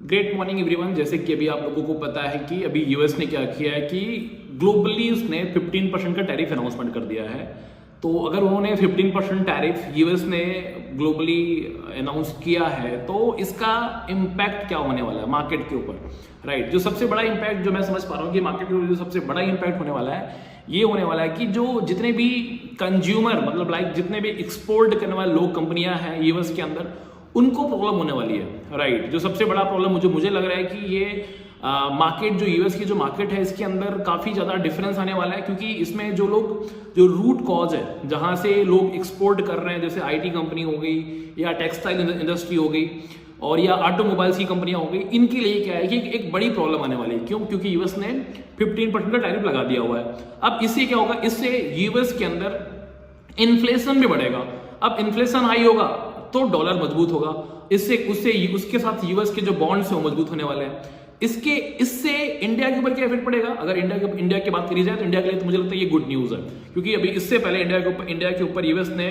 Great morning everyone. जैसे कि अभी आप लोगों को पता है कि अभी यूएस ने क्या किया है कि ग्लोबली उसने 15% का टैरिफ अनाउंसमेंट कर दिया है। तो अगर उन्होंने 15% टैरिफ यूएस ने ग्लोबली अनाउंस किया है तो इसका इम्पैक्ट क्या होने वाला है मार्केट के ऊपर, राइट। जो सबसे बड़ा इम्पैक्ट जो मैं समझ पा रहा हूँ कि मार्केट के ऊपर जो सबसे बड़ा इम्पैक्ट होने वाला है ये होने वाला है कि जो जितने भी कंज्यूमर मतलब लाइक जितने भी एक्सपोर्ट करने वाले लोग कंपनियां हैं यूएस के अंदर उनको प्रॉब्लम होने वाली है, राइट। जो सबसे बड़ा प्रॉब्लम मुझे लग रहा है कि ये मार्केट जो यूएस की जो मार्केट है इसके अंदर काफ़ी ज़्यादा डिफरेंस आने वाला है, क्योंकि इसमें जो रूट कॉज है जहाँ से लोग एक्सपोर्ट कर रहे हैं, जैसे आईटी कंपनी हो गई या टेक्सटाइल इंडस्ट्री हो गई और या ऑटोमोबाइल्स की कंपनियां हो गई, इनके लिए क्या है कि एक बड़ी प्रॉब्लम आने वाली है। क्यों? क्योंकि यूएस ने 15% का टैरिफ लगा दिया हुआ है। अब इससे क्या होगा, इससे यूएस के अंदर इन्फ्लेशन भी बढ़ेगा। अब इन्फ्लेशन हाई होगा तो डॉलर मजबूत होगा, उसके साथ यूएस के जो बॉन्ड्स हैं वो मजबूत होने वाले हैं। इससे इंडिया के ऊपर क्या इफेक्ट पड़ेगा? अगर इंडिया की बात करी जाए तो इंडिया के लिए तो मुझे लगता है ये गुड न्यूज है, क्योंकि अभी इससे पहले इंडिया के ऊपर यूएस ने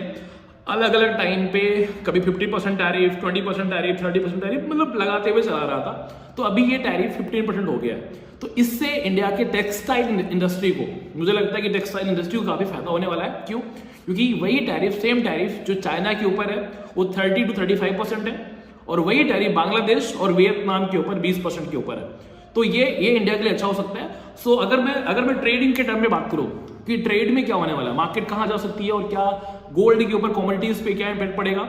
अलग अलग टाइम पे कभी 50% टैरिफ, 20% टैरिफ, 30% टैरिफ मतलब लगाते हुए चला रहा था। तो अभी ये टैरिफ 15% हो गया है। तो इससे इंडिया के टेक्सटाइल इंडस्ट्री को, मुझे लगता है कि टेक्सटाइल इंडस्ट्री को काफी फायदा होने वाला है। क्यों? क्योंकि वही टैरिफ, सेम टैरिफ जो चाइना के ऊपर है वो 30 to 35% है और वही टैरिफ बांग्लादेश और वियतनाम के ऊपर 20% के ऊपर है। तो ये इंडिया के लिए अच्छा हो सकता है। सो अगर मैं ट्रेडिंग के टर्म में बात करूं कि ट्रेड में क्या होने वाला है, मार्केट कहां जा सकती है और क्या गोल्ड के ऊपर कमोडिटीज पे क्या इम्पैक्ट पड़ेगा।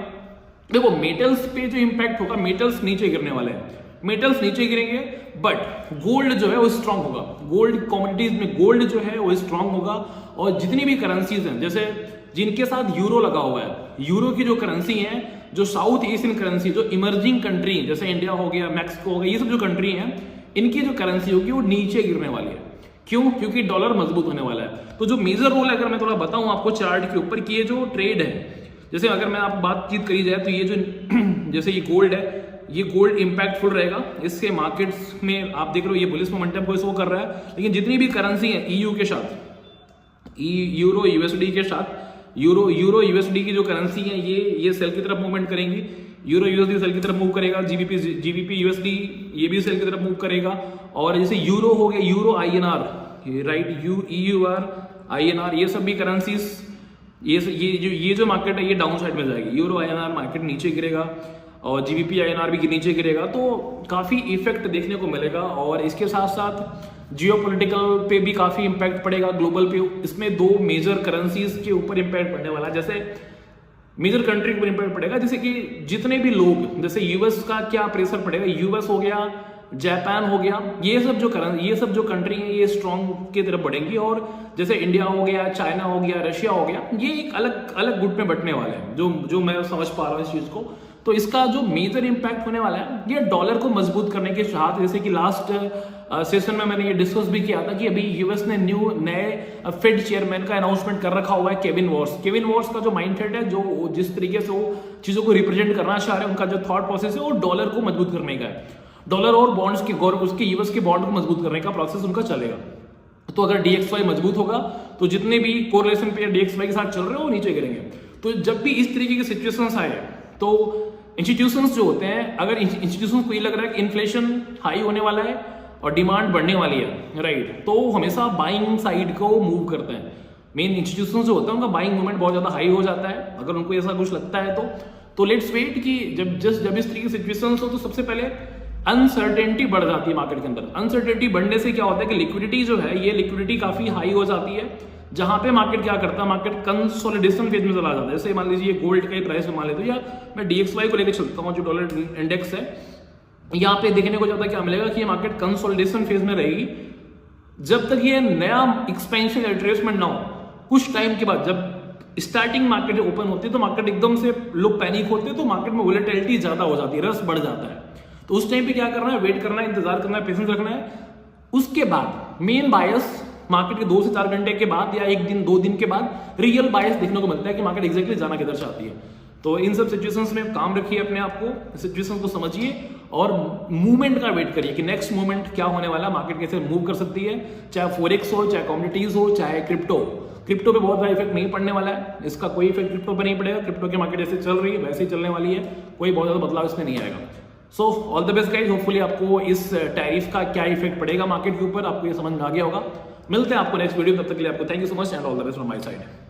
देखो मेटल्स पे जो इम्पैक्ट होगा, मेटल्स नीचे गिरने वाले हैं, मेटल्स नीचे गिरेंगे बट गोल्ड जो है वो स्ट्रांग होगा। गोल्ड कमोडिटीज में गोल्ड जो है वो स्ट्रांग होगा और जितनी भी करेंसीज हैं, जैसे जिनके साथ यूरो लगा हुआ है, यूरो की जो करेंसी है, जो साउथ एशियन करेंसी, जो इमर्जिंग कंट्री जैसे इंडिया हो गया, मैक्सिको हो गया, ये सब जो कंट्री हैं इनकी जो करेंसी होगी वो नीचे गिरने वाली है। क्यों? क्योंकि डॉलर मजबूत होने वाला है। तो जो मेजर रोल है, अगर मैं थोड़ा बताऊं आपको चार्ट के ऊपर कि ये जो ट्रेड है, जैसे अगर मैं आपको बातचीत करी जाए तो ये जो जैसे ये गोल्ड है, ये गोल्ड इंपैक्टफुल रहेगा। इसके मार्केट्स में आप देख रहे हो ये बुलिश मोमेंटम को शो कर रहा है। लेकिन जितनी भी करेंसी है ईयू के साथ, यूरो यूएसडी के साथ, यूरो यूएसडी की जो करेंसी है ये सेल की तरफ मूवमेंट करेंगी। यूरो यूएसडी सेल की तरफ मूव करेगा, जीबीपी यूएसडी ये भी सेल की तरफ मूव करेगा। और जैसे यूरो हो गया, euro INR, right, EUR INR, ये सब भी करेंसीज, ये जो मार्केट है ये डाउन साइड में जाएगी। यूरो आईएनआर मार्केट नीचे गिरेगा और जीबीपी आईएनआर भी नीचे गिरेगा। तो काफी इफेक्ट देखने को मिलेगा और इसके साथ साथ जियोपॉलिटिकल पे भी काफी इंपैक्ट पड़ेगा ग्लोबल पे। इसमें दो मेजर करेंसीज के ऊपर इंपैक्ट पड़ने वाला है, जैसे मेजर कंट्री के ऊपर इंपैक्ट पड़ेगा, जैसे कि जितने भी लोग, जैसे यूएस का क्या प्रेशर पड़ेगा, यूएस हो गया, जापान हो गया, ये सब जो कंट्री है ये स्ट्रॉन्ग की तरफ बढ़ेंगी। और जैसे इंडिया हो गया, चाइना हो गया, रशिया हो गया, ये एक अलग गुट में बंटने वाले हैं, जो मैं समझ पा रहा हूँ इस चीज को। तो इसका जो मेजर इंपैक्ट होने वाला है ये डॉलर को मजबूत करने के साथ, जैसे कि लास्ट सेशन में मैंने ये डिस्कस भी किया था कि अभी यूएस ने नए फेड चेयरमैन का अनाउंसमेंट कर रखा हुआ है, केविन वॉर्स का जो माइंडसेट है, जो जिस तरीके से वो चीजों को रिप्रेजेंट करना चाह रहे हैं, उनका जो थॉट प्रोसेस है वो डॉलर को मजबूत करने का है। डॉलर और बॉन्ड्स के उसके यूएस के बॉन्ड को मजबूत करने का प्रोसेस उनका चलेगा। तो अगर डीएक्सवाई मजबूत होगा तो जितने भी कोरिलेशन पेयर डीएक्सवाई के साथ चल रहे हैं वो नीचे गिरेंगे। तो जब भी इस तरीके की सिचुएशंस आए तो इंस्टीट्यूशंस जो होते हैं, अगर इंस्टीट्यूशंस को ये लग रहा है कि इन्फ्लेशन हाई होने वाला है और डिमांड बढ़ने वाली है, राइट, तो हमेशा बाइंग साइड को मूव करते हैं। मेन इंस्टीट्यूशंस जो होते हैं उनका बाइंग मूवमेंट बहुत ज्यादा हाई हो जाता है अगर उनको ऐसा कुछ लगता है तो लेट्स वेट कि जब इस तरीके की सिचुएशंस हो तो सबसे पहले अनसर्टेनिटी बढ़ जाती है मार्केट के अंदर। अनसर्टेनिटी बढ़ने से क्या होता है कि लिक्विडिटी जो है, ये लिक्विडिटी काफी हाई हो जाती है, जहां पे मार्केट क्या करता है, मार्केट कंसोलिडेशन फेज में चला जाता है। जैसे मान लीजिए गोल्ड का प्राइस मान लेते हो, या मैं डीएक्सवाई को लेकर चलता हूँ, जो डॉलर इंडेक्स है, यहाँ पे देखने को जाता क्या मिलेगा कि ये मार्केट कंसोलिडेशन फेज में रहेगी जब तक ये नया एक्सपेंशन रिट्रेसमेंट ना हो। कुछ टाइम के बाद जब स्टार्टिंग मार्केट ओपन होती है तो मार्केट एकदम से लोग पैनिक होते हैं, तो मार्केट में वोलेटिलिटी ज्यादा हो जाती है, रस बढ़ जाता है। तो उस टाइम पे क्या करना है, वेट करना है, इंतजार करना है, पेशेंस रखना है। उसके बाद मेन बायस मार्केट के 2 से 4 घंटे के बाद या 1 दिन 2 दिन के बाद रियल बायस देखने को मिलता है कि मार्केट एग्जैक्टली जाना किधर चाहती है। तो इन सब सिचुएशंस में काम रखिए अपने आप को, सिचुएशन को समझिए और मूवमेंट का वेट करिए कि नेक्स्ट मूवमेंट क्या होने वाला, मार्केट कैसे मूव कर सकती है, चाहे फॉरेक्स हो, चाहे कमोडिटीज हो, चाहे क्रिप्टो पे बहुत बड़ा इफेक्ट नहीं पड़ने वाला है। इसका कोई इफेक्ट क्रिप्टो पे नहीं पड़ेगा, क्रिप्टो की मार्केट जैसे चल रही है वैसे ही चलने वाली है, कोई बहुत ज्यादा बदलाव इसमें नहीं आएगा। So all the best guys, hopefully आपको इस टैरिफ का क्या इफेक्ट पड़ेगा मार्केट के ऊपर आपको ये समझ में आ गया होगा। मिलते हैं आपको नेक्स्ट वीडियो, तब तक के लिए आपको thank you so much and all the best from my side.